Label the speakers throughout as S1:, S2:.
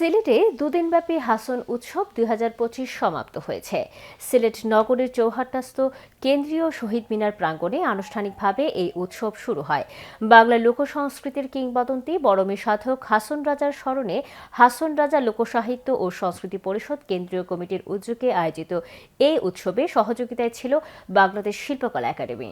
S1: সিলেটে দুদিনব্যাপী হাসন উৎসব ২০২৫ সমাপ্ত হয়েছে। সিলেট নগরের চৌহাট্টাস্থ কেন্দ্রীয় শহীদ মিনার প্রাঙ্গণে আনুষ্ঠানিকভাবে এই উৎসব শুরু হয়। বাংলা লোকসংস্কৃতির কিংবদন্তি বড়মী সাধক হাসন রাজার স্মরণে হাসন রাজা লোকসাহিত্য ও সংস্কৃতি পরিষদ কেন্দ্রীয় কমিটির উদ্যোগে আয়োজিত এই উৎসবে সহযোগিতায় ছিল বাংলাদেশ শিল্পকলা একাডেমি।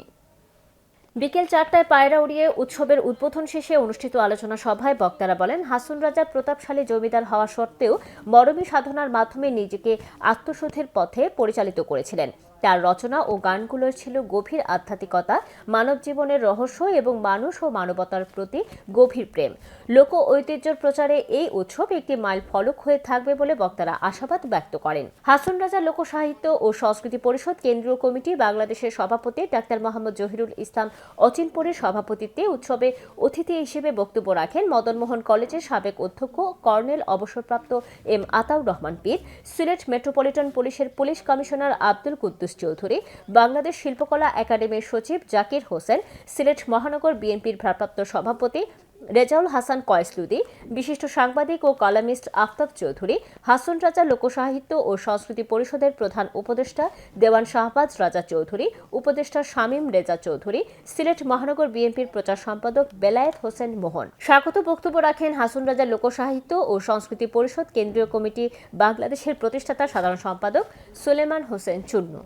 S1: বিকেল ৪টায় পায়রা উড়িয়ে উৎসবের উদ্বোধন শেষে অনুষ্ঠিত আলোচনা সভায় বক্তারা বলেন, হাসন রাজা প্রতাপশালী জমিদার হওয়া সত্ত্বেও মরমী সাধনার মাধ্যমে নিজেকে আত্মশোধের পথে পরিচালিত করেছিলেন। তার রচনা ও গানগুলোর ছিল গভীর আধ্যাত্মিকতা, মানব জীবনের রহস্য এবং মানুষ ও মানবতার প্রতি গভীর প্রেম। লোক ঐতিহ্যের প্রচারে এই উৎসব একটি মাইল ফলক হয়ে থাকবে বলে বক্তারা আশাবাদ ব্যক্ত করেন। হাসন রাজা লোকসাহিত্য ও সংস্কৃতি পরিষদ কেন্দ্রীয় কমিটি বাংলাদেশের সভাপতি ডাক্তার মোহাম্মদ জহিরুল ইসলাম অচিনপুরের সভাপতিত্বে উৎসবে অতিথি হিসেবে বক্তব্য রাখেন মদনমোহন কলেজের সাবেক অধ্যক্ষ কর্নেল অবসরপ্রাপ্ত এম আতাউর রহমান পীর, সিলেট মেট্রোপলিটন পুলিশের পুলিশ কমিশনার আব্দুল কুদ্দুস চৌধুরী, বাংলাদেশ শিল্পকলা একাডেমির সচিব জাকির হোসেন, সিলেট মহানগর বিএনপির ভারপ্রাপ্ত সভাপতি রেজাউল হাসান কয়েসলুদি, বিশিষ্ট সাংবাদিক ও কলামিস্ট আফতাব চৌধুরী, হাসন রাজা লোকসাহিত্য ও সংস্কৃতি পরিষদের প্রধান উপদেষ্টা দেওয়ান শাহবাজ রাজা চৌধুরী, উপদেষ্টা শামীম রেজা চৌধুরী, সিলেট মহানগর বিএনপির প্রচার সম্পাদক বেলায়েত হোসেন মোহন। স্বাগত বক্তব্য রাখেন হাসন রাজা লোকসাহিত্য ও সংস্কৃতি পরিষদ কেন্দ্রীয় কমিটি বাংলাদেশের প্রতিষ্ঠাতা সাধারণ সম্পাদক সুলেমান হোসেন চুন্নু।